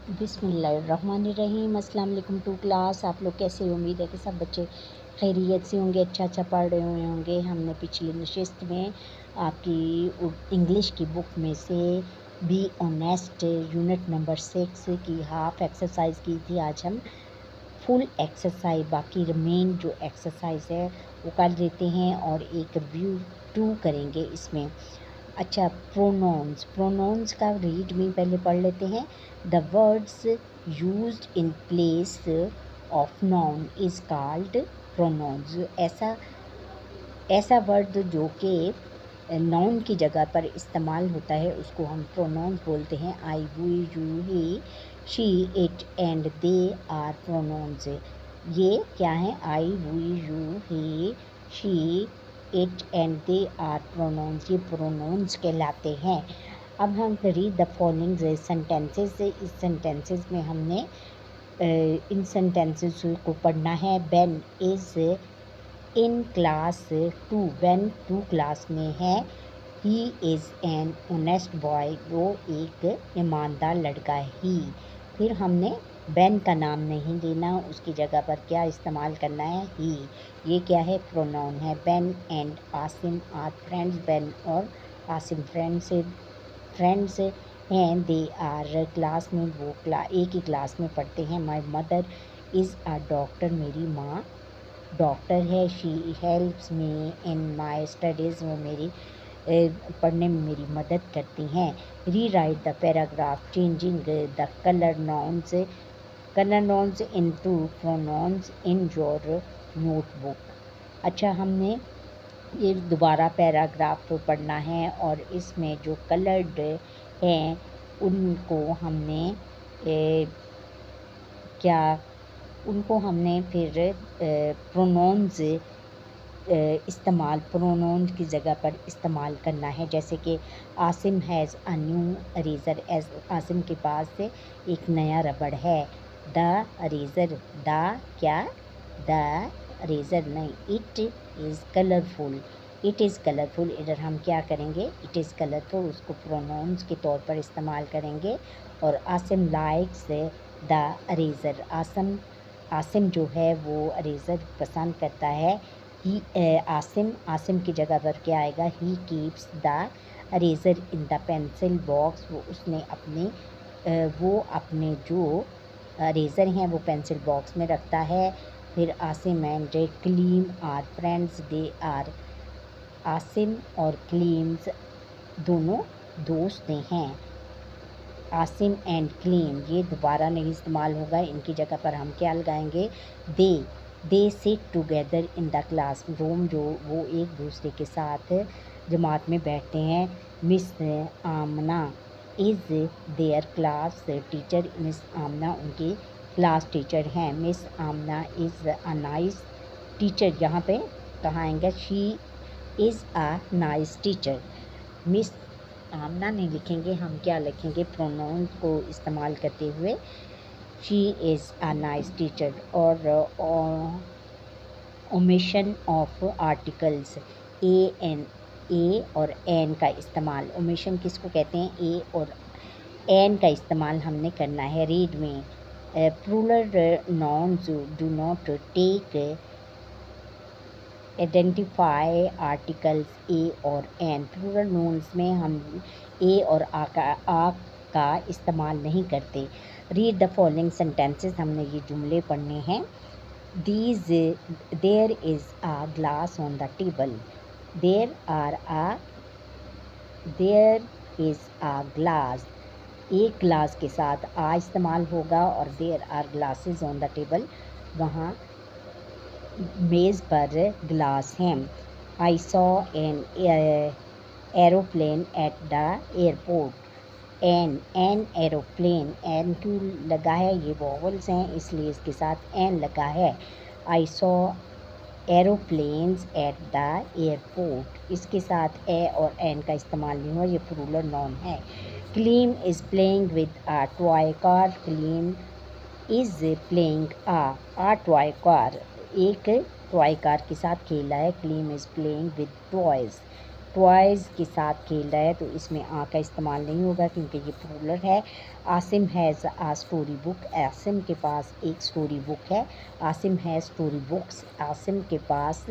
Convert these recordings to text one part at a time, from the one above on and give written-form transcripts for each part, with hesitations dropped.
बिस्मिल्लाहिर्रहमानिर्रहीम। अस्सलाम वालेकुम टू क्लास। आप लोग कैसे हो? उम्मीद है कि सब बच्चे खैरियत से होंगे, अच्छा पढ़ रहे हुए होंगे। हमने पिछली नशिस्त में आपकी इंग्लिश की बुक में से बी ऑनेस्ट यूनिट नंबर 6 की हाफ एक्सरसाइज की थी। आज हम फुल एक्सरसाइज बाकी रिमेन जो एक्सरसाइज है वो कर लेते हैं और एक रिव्यू 2 करेंगे इसमें। अच्छा, प्रोनाउंस का रीड में पहले पढ़ लेते हैं। The words used in place of noun is called pronouns. ऐसा वर्ड जो कि नाउन की जगह पर इस्तेमाल होता है उसको हम प्रोनाउंस बोलते हैं। I, we, you, he, she, it and they are pronouns. ये क्या है? I, we, you, he, she, it and they are pronouns. ये प्रोनाउंस कहलाते हैं। अब हम रीड द फॉलोइंग सेंटेंसेस। इस सेंटेंसेस में हमने इन सेंटेंसेस को पढ़ना है। Ben is in class 2। Ben 2 class में है। He is an honest boy. वो एक ईमानदार लड़का है। ही, फिर हमने बेन का नाम नहीं लेना, उसकी जगह पर क्या इस्तेमाल करना है? ही। ये क्या है? प्रोनाउन है। Ben and Asim are friends. Ben और आसिम फ्रेंड्स हैं। दे आर क्लास में, वो एक ही क्लास में पढ़ते हैं। My mother is a doctor. मेरी माँ डॉक्टर है। She helps me in my studies. वो मेरी पढ़ने में मेरी मदद करती हैं। Rewrite the paragraph changing the colour nouns into pronouns in your notebook. अच्छा, हमने ये दोबारा पैराग्राफ पढ़ना है और इसमें जो कलर्ड हैं उनको हमने क्या उनको हमने फिर प्रोनाउंस प्रोनाउंस की जगह पर इस्तेमाल करना है। जैसे कि Asim has a new eraser. Asim के पास एक नया रबड़ है। द अरेज़र, द क्या? द अरेज़र नहीं, it is colourful. It is colourful, इधर हम क्या करेंगे? इट इज़ कलरफुल, उसको प्रोनाउंस के तौर पर इस्तेमाल करेंगे। और Asim likes the eraser. Asim जो है वो अरेज़र पसंद करता है। ही आसिम की जगह पर क्या आएगा? He keeps the eraser in the pencil box. वो अपने जो अरेज़र हैं वो पेंसिल बॉक्स में रखता है। फिर Asim and Kaleem are friends. They are Asim और क्लीम्स दोनों दोस्त हैं। आसिम एंड क्लीम ये दोबारा नहीं इस्तेमाल होगा, इनकी जगह पर हम क्या लगाएंगे? They sit together in the class room. जो वो एक दूसरे के साथ जमात में बैठते हैं। Miss Amna is their class teacher. Miss Amna उनकी क्लास टीचर हैं। Miss Amna is a nice teacher. यहाँ पे कहाँ आएंगे? She is a nice teacher. Miss Amna नहीं लिखेंगे, हम क्या लिखेंगे? प्रोनाउन को इस्तेमाल करते हुए she is a nice teacher. और ओमिशन ऑफ आर्टिकल्स ए और एन का इस्तेमाल। ओमिशन किसको कहते हैं? ए और एन का इस्तेमाल हमने करना है। रीड में plural nouns do not take identify articles a और एन। प्लूरल नाउन्स में हम ए और आ का इस्तेमाल नहीं करते। Read the following sentences. हमने ये जुमले पढ़ने हैं। There is a glass on the table. There is a glass. एक ग्लास के साथ आ इस्तेमाल होगा और there are glasses on the table. वहाँ मेज़ पर ग्लास हैं। I saw an aeroplane at the airport. An aeroplane, an क्यों लगा है? ये वॉवल्स हैं इसलिए इसके साथ एन लगा है। I saw aeroplanes eight the airport. इसके साथ ए और एन का इस्तेमाल नहीं हुआ, ये प्लूरल नाउन है। Kaleem is playing with a toy car. Kaleem is playing a toy car. एक टॉय कार के साथ खेला है। Kaleem is playing with toys के साथ खेल रहा है, तो इसमें आ का इस्तेमाल नहीं होगा क्योंकि ये प्लूरल है। Asim has a story book, Asim के पास एक स्टोरी बुक है। Asim has story books, Asim के पास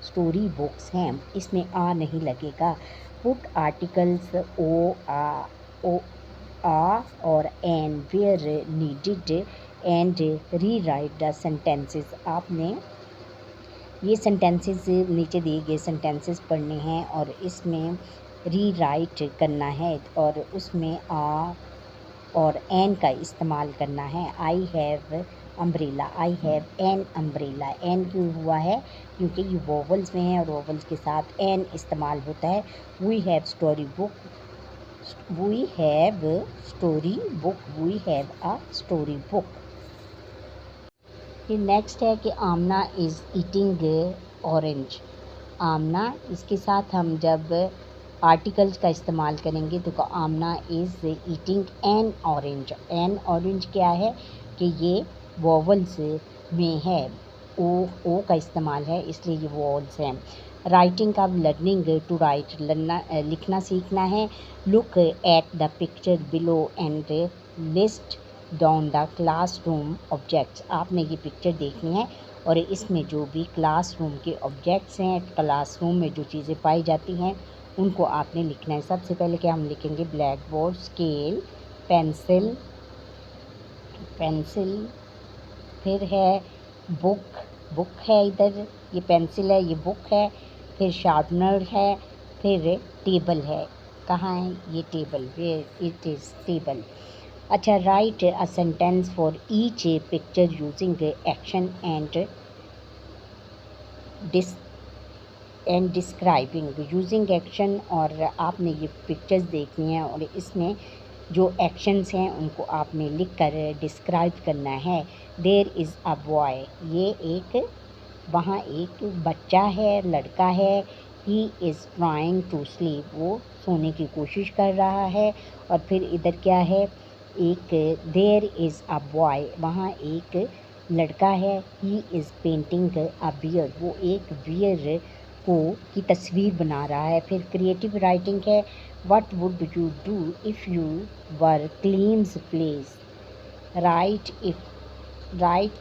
स्टोरी बुक्स हैं। इसमें आ नहीं लगेगा। पुट आर्टिकल्स ओ आ और N where needed and rewrite the sentences. आपने ये सेंटेंसेस नीचे दिए गए सेंटेंसेस पढ़ने हैं और इसमें री राइट करना है और उसमें आ और एन का इस्तेमाल करना है। I have umbrella, I have an umbrella. An क्यों हुआ है? क्योंकि ये वोवल्स में है और वोवल्स के साथ एन इस्तेमाल होता है। We have story book, we have story book, we have a story book. फिर नेक्स्ट है कि Amna is eating orange. Amna, इसके साथ हम जब आर्टिकल्स का इस्तेमाल करेंगे तो Amna is eating an orange. An orange क्या है कि ये वोवल्स में है, ओ का इस्तेमाल है, इसलिए ये वोवल्स हैं। राइटिंग का लर्निंग टू राइट, लिखना सीखना है। Look at the picture below and list down the classroom objects. आपने ये पिक्चर देखनी है और इसमें जो भी क्लासरूम के ऑब्जेक्ट्स हैं, क्लासरूम में जो चीज़ें पाई जाती हैं उनको आपने लिखना है। सबसे पहले क्या हम लिखेंगे? ब्लैक बोर्ड, स्केल, पेंसिल, फिर है बुक, बुक है इधर, ये पेंसिल है, ये बुक है, फिर शार्पनर है, फिर टेबल है। कहाँ है ये table? Where it is table. अच्छा, write a sentence for each picture using action and describing. Using action, और आपने ये पिक्चर्स देखनी है और इसमें जो एक्शंस हैं उनको आपने लिख कर डिस्क्राइब करना है। देयर इज़ अ बॉय, ये एक वहाँ एक बच्चा है, लड़का है। He is trying to sleep, वो सोने की कोशिश कर रहा है। और फिर इधर क्या है? एक देयर इज़ अ बॉय, वहाँ एक लड़का है। He is painting a bear, वो एक बियर को की तस्वीर बना रहा है। फिर क्रिएटिव राइटिंग है। What would you do if you were cleans place? Right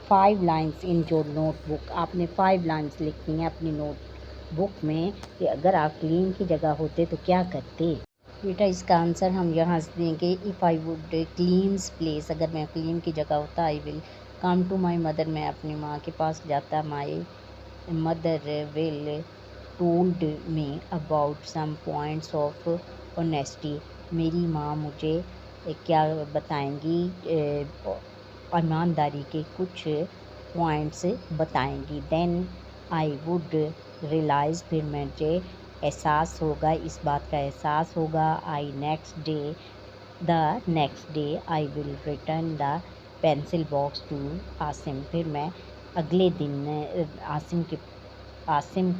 5 lines in your notebook. आपने 5 लाइन्स लिखनी है अपनी नोटबुक में कि अगर आप क्लीन की जगह होते तो क्या करते। बेटा इसका आंसर हम यहाँ से देंगे, if I would cleans place, अगर मैं क्लीन की जगह होता, I will come to my mother, मैं अपनी माँ के पास जाता। My mother will told me about some points of honesty, मेरी माँ मुझे क्या बताएंगी, ईमानदारी के कुछ पॉइंट्स बताएंगी। देन आई वुड रियलाइज़, फिर मुझे एहसास होगा, इस बात का एहसास होगा। The next day I will return the pencil box to Asim, फिर मैं अगले दिन आसिम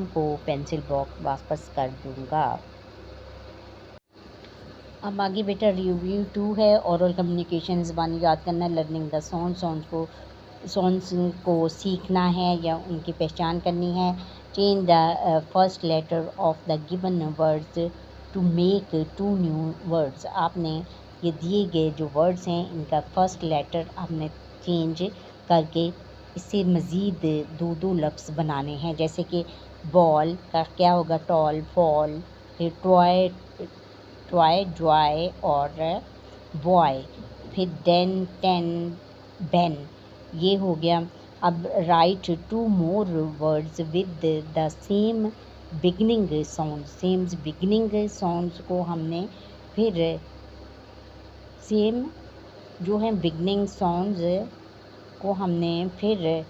को पेंसिल बॉक्स वापस कर दूँगा। अब आगे बेटा रिव्यू 2 है, ओरल कम्युनिकेशन, ज़बानी याद करना, लर्निंग द सॉन्ग्स को सीखना है या उनकी पहचान करनी है। Change the first letter of the given words to make 2 new words. आपने ये दिए गए जो वर्ड्स हैं इनका फर्स्ट लेटर आपने चेंज करके इससे मज़ीद 2 लफ्ज़ बनाने हैं। जैसे कि बॉल का क्या होगा? टॉल, फॉल, फिर टॉय, जॉय और बॉय, फिर डेन, टेन, बेन, ये हो गया। अब right 2 more words with the same beginning sounds को हमने फिर सेम जो है बिगनिंग साउंड्स को हमने फिर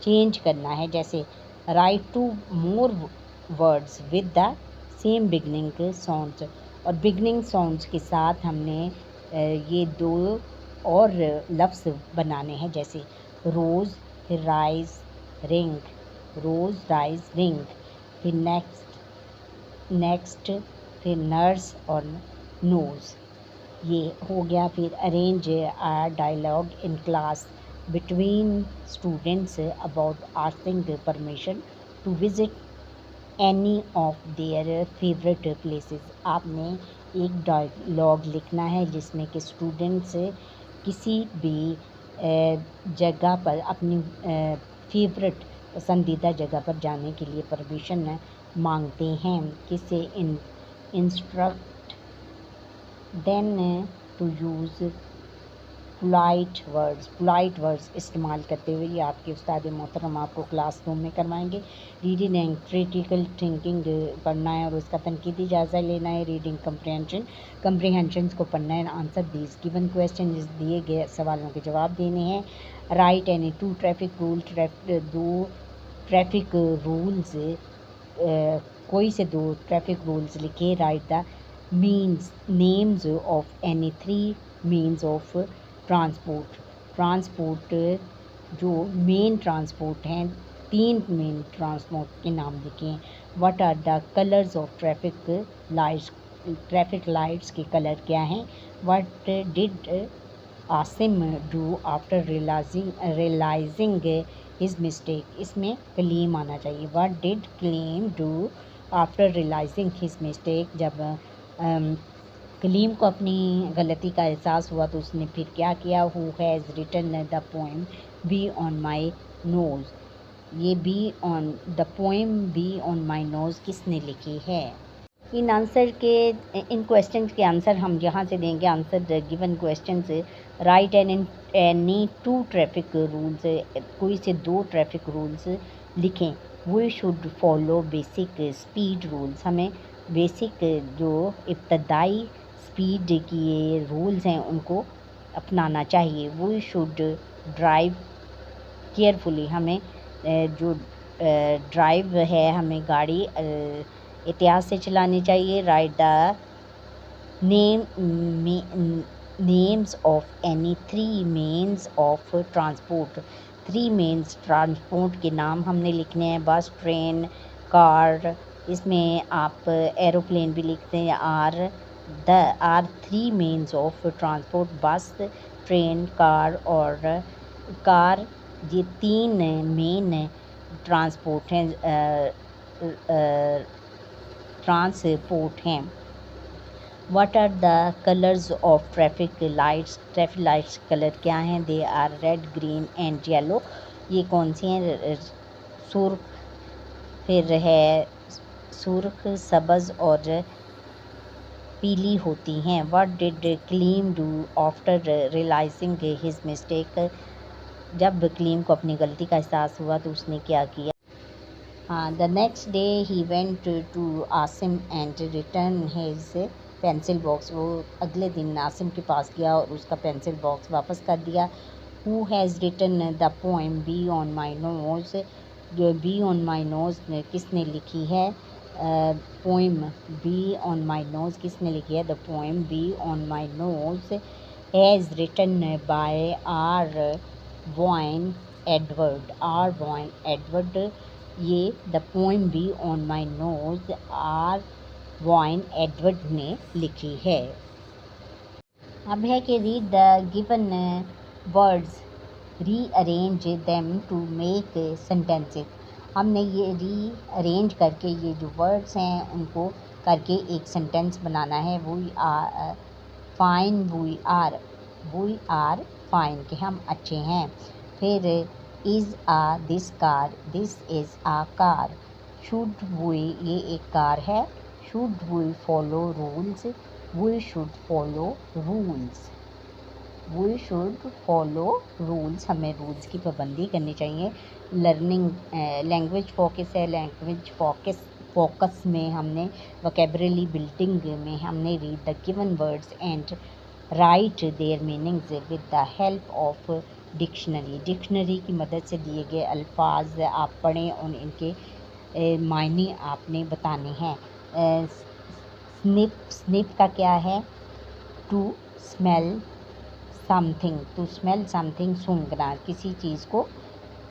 चेंज करना है। जैसे right 2 more words with the same beginning sounds, और बिगनिंग साउंड्स के साथ हमने ये 2 और लफ्ज़ बनाने हैं। जैसे रोज़, फिर rise, ring, rose, rise, ring, फिर नेक्स्ट, फिर नर्स और नोज़, ये हो गया। फिर arrange a dialogue in class between students about asking permission to visit any of their favourite places. आपने एक डायलॉग लिखना है जिसमें कि स्टूडेंट्स किसी भी जगह पर अपनी फेवरेट पसंदीदा जगह पर जाने के लिए परमिशन मांगते हैं किसे instruct then to use polite words इस्तेमाल करते हुए। ये आपके उस्ताद मोहतरम आपको क्लासरूम में करवाएंगे। रीडिंग एंड क्रिटिकल थिंकिंग पढ़ना है और उसका तनकीदी जायज़ा लेना है। रीडिंग कम्प्रीहेंशंस को पढ़ना है। आंसर दीज गिवन क्वेश्चन, दिए गए सवालों के जवाब देने हैं। Write any two traffic rule, दो ट्रैफिक रूल्स, कोई से दो ट्रैफिक रूल्स लिखे। Write the names of any three means of transport जो मेन ट्रांसपोर्ट हैं, 3 मेन ट्रांसपोर्ट के नाम लिखें। What are the colours of traffic lights के कलर क्या हैं। What did Asim do after realising his mistake, इसमें कलीम आना चाहिए। What did Kaleem do after realising his mistake, जब कलीम को अपनी गलती का एहसास हुआ तो उसने फिर क्या किया। Who has written the poem bee on my nose, ये the poem bee on my nose किसने लिखी है। इन क्वेश्चन के आंसर हम यहाँ से देंगे। आंसर गिवन क्वेश्चन से write any two traffic rules, कोई से 2 ट्रैफिक रूल्स लिखें। We should follow basic speed rules, हमें बेसिक जो इब्तदाई स्पीड की ये रूल्स हैं उनको अपनाना चाहिए। वी शुड ड्राइव केयरफुली, हमें जो ड्राइव है हमें गाड़ी एहतियात से चलानी चाहिए। Right the names of any 3 means of transport, 3 means transport के नाम हमने लिखने हैं। बस, ट्रेन, कार, इसमें आप एरोप्लेन भी लिखते हैं। Are 3 means of transport, bus, train, car और कार, ये 3 मेन ट्रांसपोर्ट हैं। What are the colours of traffic lights colour क्या हैं। They are red, green and yellow, ये कौन सी हैं। सुर्ख, फिर है सुर्ख, सब्ज़ और पीली होती हैं। What did Kaleem do after realising his mistake, जब कलीम को अपनी गलती का एहसास हुआ तो उसने क्या किया। The next day he went to Asim and return his pencil box, वो अगले दिन आसिम के पास गया और उसका पेंसिल बॉक्स वापस कर दिया। Who has written the poem bee on my nose, bee on my nose किसने लिखी है। Poem bee on my nose किसने लिखी है। The poem bee on my nose has written by R Wayne Edward, ये the poem bee on my nose R Wayne Edward ने लिखी है। अब है कि read the given words, rearrange them to make sentences, हमने ये रीअरेंज करके ये जो वर्ड्स हैं उनको करके एक सेंटेंस बनाना है। We are fine, we are fine कि हम अच्छे हैं। फिर is a this car, this is a car. Should we, ये एक कार है। Should we follow rules, we should follow rules. We should follow rules, हमें रूल्स की पाबंदी करनी चाहिए। लर्निंग लैंग्वेज फोकस है। लैंग्वेज फोकस में हमने वोकेबररी बिल्डिंग में हमने read the given words and write their meanings with the help of dictionary की मदद से दिए गए अल्फाज आप पढ़ें और इनके मायने आपने बताने हैं। स्निप का क्या है। टू स्मेल समथिंग, सूंघना, किसी चीज़ को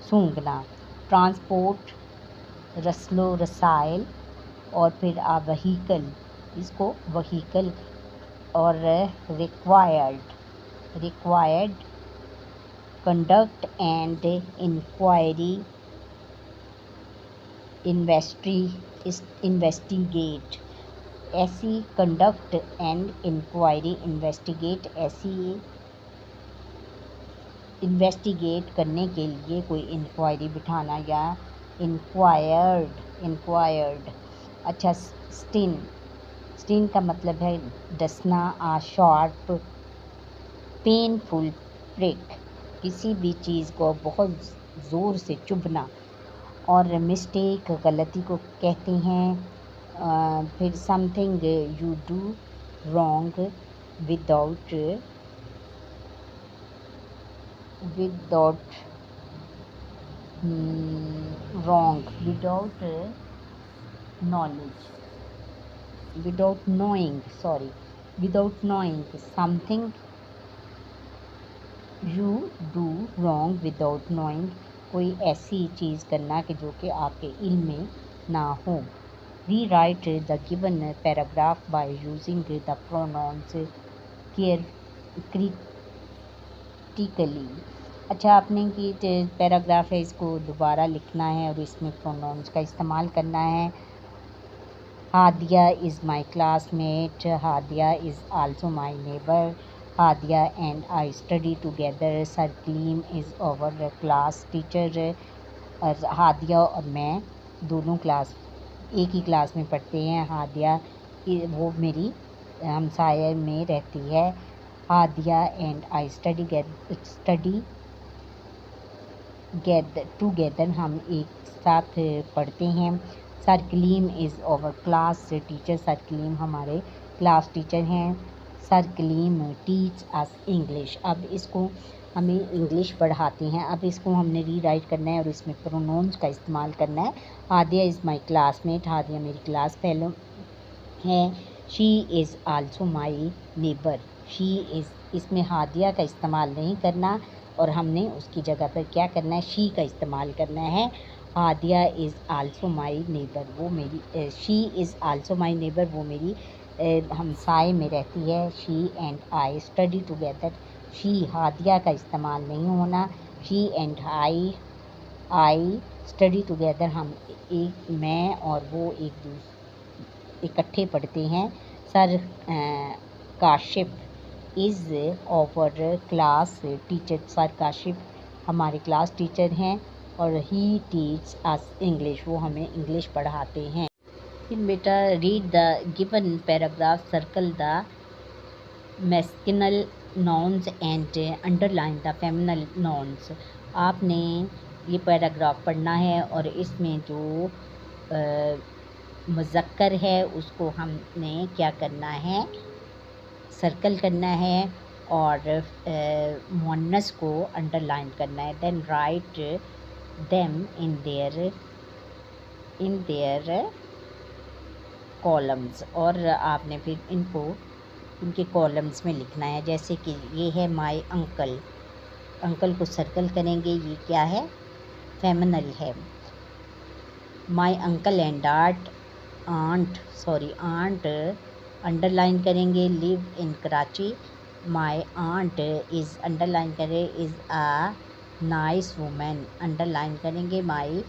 सूंघना। ट्रांसपोर्ट, रसलो रसायल, और फिर वहीकल, इसको वहीकल। और required conduct and enquiry, investigate, ऐसी कंडक्ट एंड इंक्वायरी, इन्वेस्टिगेट ऐसी इन्वेस्टिगेट करने के लिए कोई इंक्वायरी बिठाना या इंक्वायर्ड। अच्छा, स्टिन का मतलब है डसना, आ शार्प पेनफुल प्रिक, किसी भी चीज़ को बहुत ज़ोर से चुभना। और मिस्टेक गलती को कहते हैं। फिर something you do wrong without knowledge, without knowing something you do wrong without knowing, कोई ऐसी चीज़ करना कि जो कि आपके इल्म में ना हो। Rewrite the given paragraph by using the pronounce critically. अच्छा, आपने कि पैराग्राफ है इसको दोबारा लिखना है और इसमें प्रोनाउंस का इस्तेमाल करना है। Hadiya is my classmate, Hadiya is also my neighbour, Hadiya and I study together, sir Kaleem is our class teacher. और हादिया और मैं दोनों एक ही क्लास में पढ़ते हैं। हादिया वो मेरी हमसाये में रहती है। Hadiya and I study together, हम एक साथ पढ़ते हैं। Sir Kaleem is our class teacher, sir Kaleem हमारे क्लास टीचर हैं। Sir Kaleem teach us English, अब इसको हमें इंग्लिश पढ़ाते हैं। अब इसको हमने रीराइट करना है और इसमें प्रोनाउंस का इस्तेमाल करना है। Hadiya is my classmate, Hadiya मेरी क्लास फेलो है। She is also my neighbour, she is, इसमें हादिया का इस्तेमाल नहीं करना और हमने उसकी जगह पर क्या करना है, शी का इस्तेमाल करना है। Hadiya is also my neighbour, वो मेरी she is also my neighbour, वो मेरी हमसाए में रहती है। She and I study together, she Hadiya का इस्तेमाल नहीं होना। She and I study together, हम मैं और वो इकट्ठे पढ़ते हैं। Sir Kashif is our class teacher, sir Kashif हमारे क्लास टीचर हैं। और ही टीच अस इंग्लिश, वो हमें इंग्लिश पढ़ाते हैं। फिर बेटा read the given paragraph, circle the masculine nouns and underline the feminine nouns. आपने ये पैराग्राफ पढ़ना है और इसमें जो मुज़क्कर है उसको हमने क्या करना है, सर्कल करना है और मुअन्नस को अंडरलाइन करना है। Then write them in their columns, और आपने फिर इनके कॉलम्स में लिखना है। जैसे कि ये है माय अंकल, अंकल को सर्कल करेंगे, ये क्या है, फेमिनिन है। My uncle and aunt underline करेंगे, live in Karachi. My aunt is underline करें, is a nice women, underline करेंगे। माय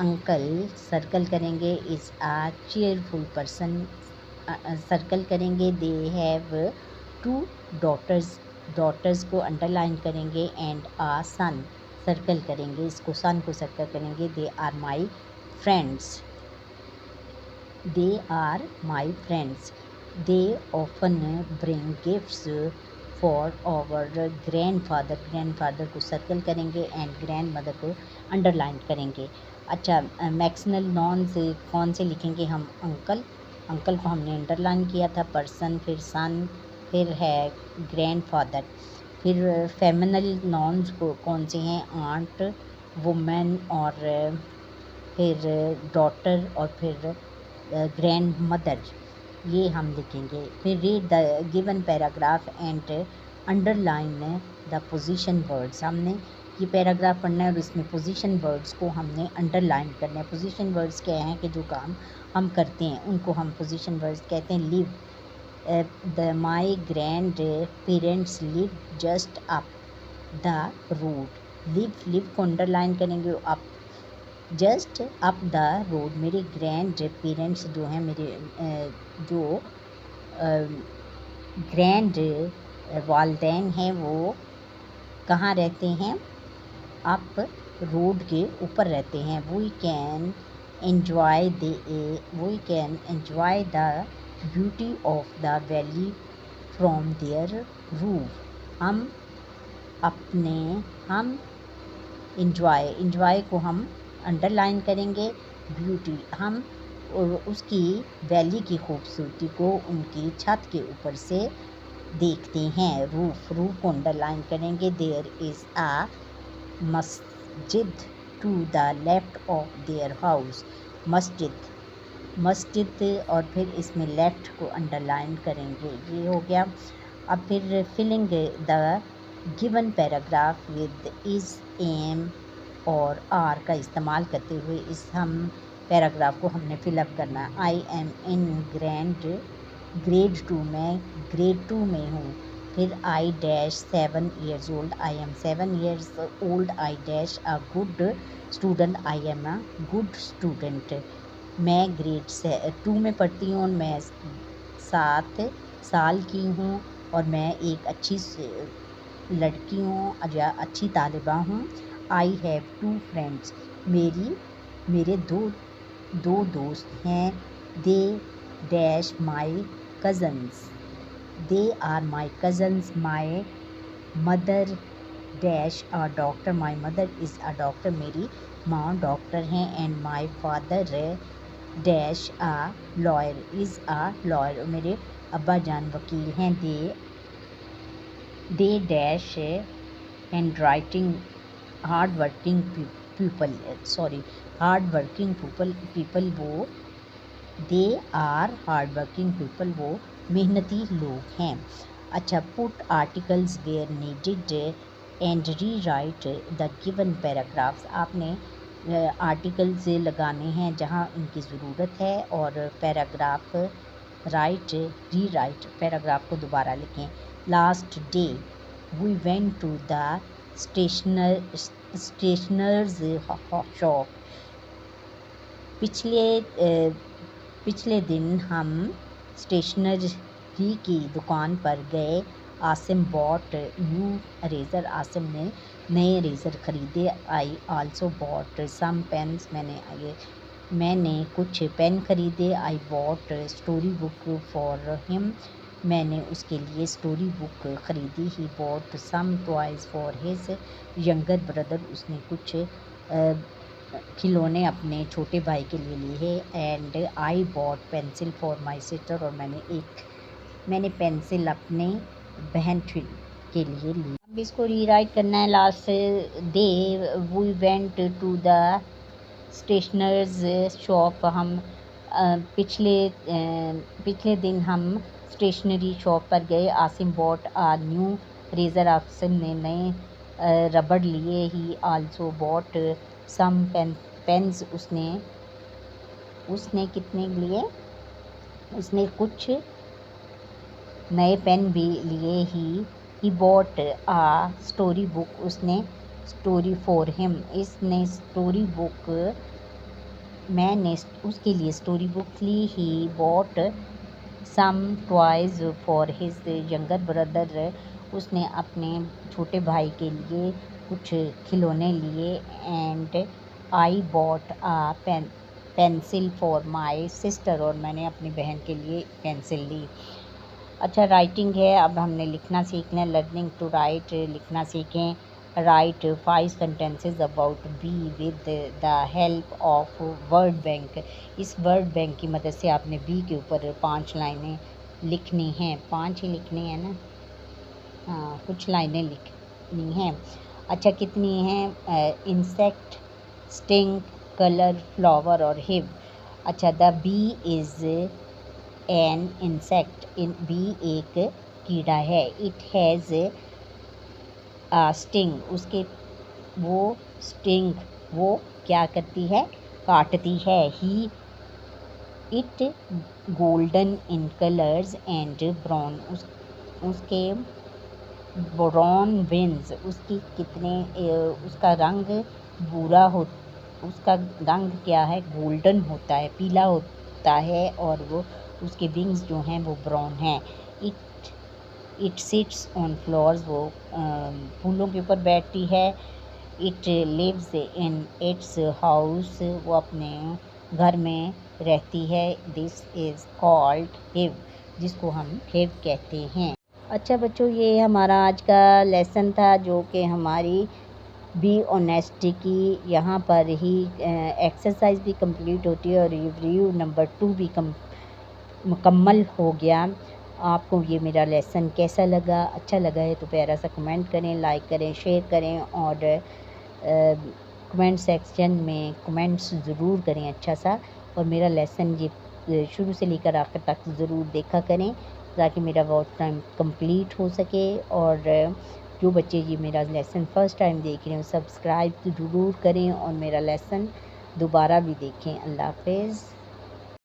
अंकल सर्कल करेंगे, is a cheerful person, circle करेंगे। दे हैव 2 डॉटर्स को अंडरलाइन करेंगे। एंड आ सन सर्कल करेंगे, इसको son को सर्कल करेंगे। They are my friends, they often bring gifts for our grandfather को सर्कल करेंगे एंड ग्रैंड मदर को अंडरलाइन करेंगे। अच्छा, मैक्सिनल नॉन से कौन से लिखेंगे हम, अंकल को हमने अंडरलाइन किया था, पर्सन, फिर सन, फिर है ग्रैंडफादर। फिर फेमिनिन नॉन्स को कौन से हैं, आंट, वुमेन और फिर डॉटर और फिर ग्रैंड मदर, ये हम लिखेंगे। फिर read the given paragraph and underline the position words, हमने ये पैराग्राफ पढ़ना है और इसमें पोजीशन वर्ड्स को हमने अंडरलाइन करना है। पोजीशन वर्ड्स क्या हैं कि जो काम हम करते हैं उनको हम पोजीशन वर्ड्स कहते हैं। Live, my grand parents live just up the road, live को अंडरलाइन करेंगे, up just up the road. मेरे ग्रैंड पेरेंट्स जो हैं, मेरे जो ग्रैंड वालदैन हैं, वो कहाँ रहते हैं? अप रोड के ऊपर रहते हैं। We can enjoy the beauty of the valley from their roof. हम इंजॉय को हम अंडरलाइन करेंगे। ब्यूटी, हम उसकी वैली की खूबसूरती को उनकी छत के ऊपर से देखते हैं। रूफ को अंडरलाइन करेंगे। देयर इज़ आ मस्जिद to the left of their house. मस्जिद और फिर इसमें लेफ्ट को अंडरलाइन करेंगे। ये हो गया। अब फिर filling the given paragraph with is, am और आर का इस्तेमाल करते हुए इस हम पैराग्राफ को हमने फिलअप करना है। आई एम इन ग्रेड 2, मैं ग्रेड 2 में हूँ। फिर I dash 7 years old, I am 7 years old, I dash a good student, I am a good student. मैं ग्रेड 2 में पढ़ती हूँ और मैं 7 साल की हूँ और मैं एक अच्छी लड़की हूँ या अच्छी तालिबा हूँ। आई हैव 2 फ्रेंड्स, मेरे दो दोस्त हैं। They dash my cousins, they are my cousins. My mother dash a doctor, my mother is a doctor, मेरी माँ डॉक्टर हैं। And my father dash a lawyer, is a lawyer, मेरे अब्बा जान वकील हैं। They dash hand writing hard working people, वो they are hard working people, वो मेहनती लोग हैं। अच्छा, put articles where needed and rewrite the given paragraphs. आपने आर्टिकल्स लगाने हैं जहाँ इनकी ज़रूरत है और पैराग्राफ री राइट पैराग्राफ को दोबारा लिखें। Last day we went to the stationers shop. पिछले दिन हम स्टेशनरी की दुकान पर गए। आसिम बॉट न्यू इरेज़र, आसिम ने नए इरेज़र ख़रीदे। I also bought some pens, मैंने कुछ पेन ख़रीदे। I bought story book for him, मैंने उसके लिए स्टोरी बुक ख़रीदी। He bought some toys for his younger brother, उसने कुछ खिलौने अपने छोटे भाई के लिए। And I bought pencil for my sister, और मैंने पेंसिल अपने बहन के लिए ली। अब इसको रीराइट करना है। Last day we went to the stationers shop, हम पिछले दिन हम स्टेशनरी शॉप पर गए। Asim bought a new eraser, आसिम ने नए रबड़ लिए। He also bought some pens, उसने कितने लिए? उसने कुछ नए पेन भी लिए। He bought a story book, उसने स्टोरी फॉर हिम, इसने स्टोरी बुक, मैंने उसके लिए स्टोरी बुक ली। He bought some toys for his younger brother, उसने अपने छोटे भाई के लिए कुछ खिलौने लिए। And I bought a pencil for my sister, और मैंने अपनी बहन के लिए पेंसिल ली। अच्छा, राइटिंग है। अब हमने लिखना सीखना है। लर्निंग टू राइट, लिखना सीखें। Right 5 sentences about be with the help of word bank. इस वर्ड बैंक की मदद से आपने बी के ऊपर 5 लाइनें लिखनी हैं। 5 ही लिखनी है ना? हाँ, कुछ लाइनें लिखनी हैं। अच्छा, कितनी हैं? इंसेक्ट, स्टिंग, कलर, फ्लावर और हिव। अच्छा, the bee is an insect, bee एक कीड़ा है। इट हैज़ स्टिंग, वो क्या करती है? काटती है। It golden in colours and brown, उसके ब्राउन विंग्स, उसका रंग भूरा उसका रंग क्या है, गोल्डन होता है, पीला होता है, और वो उसके विंग्स जो हैं वो ब्राउन हैं। इट सिट्स ऑन फ्लावर्स, वो फूलों के ऊपर बैठती है। It lives in its house, वो अपने घर में रहती है। दिस इज़ कॉल्ड हिव, जिसको हम हिव कहते हैं। अच्छा बच्चों, ये हमारा आज का लेसन था, जो कि हमारी बी ऑनेस्टी की यहाँ पर ही एक्सरसाइज भी कंप्लीट होती है और रिव्यू नंबर 2 भी मुकम्मल हो गया। आपको ये मेरा लेसन कैसा लगा? अच्छा लगा है तो प्यारा सा कमेंट करें, लाइक करें, शेयर करें, और कमेंट सेक्शन में कमेंट्स ज़रूर करें अच्छा सा। और मेरा लेसन ये शुरू से लेकर आखिर तक ज़रूर देखा करें, ताकि मेरा वॉच टाइम कंप्लीट हो सके। और जो बच्चे ये मेरा लेसन फ़र्स्ट टाइम देख रहे हो, सब्सक्राइब ज़रूर करें और मेरा लेसन दोबारा भी देखें। अल्लाह हाफ़िज़।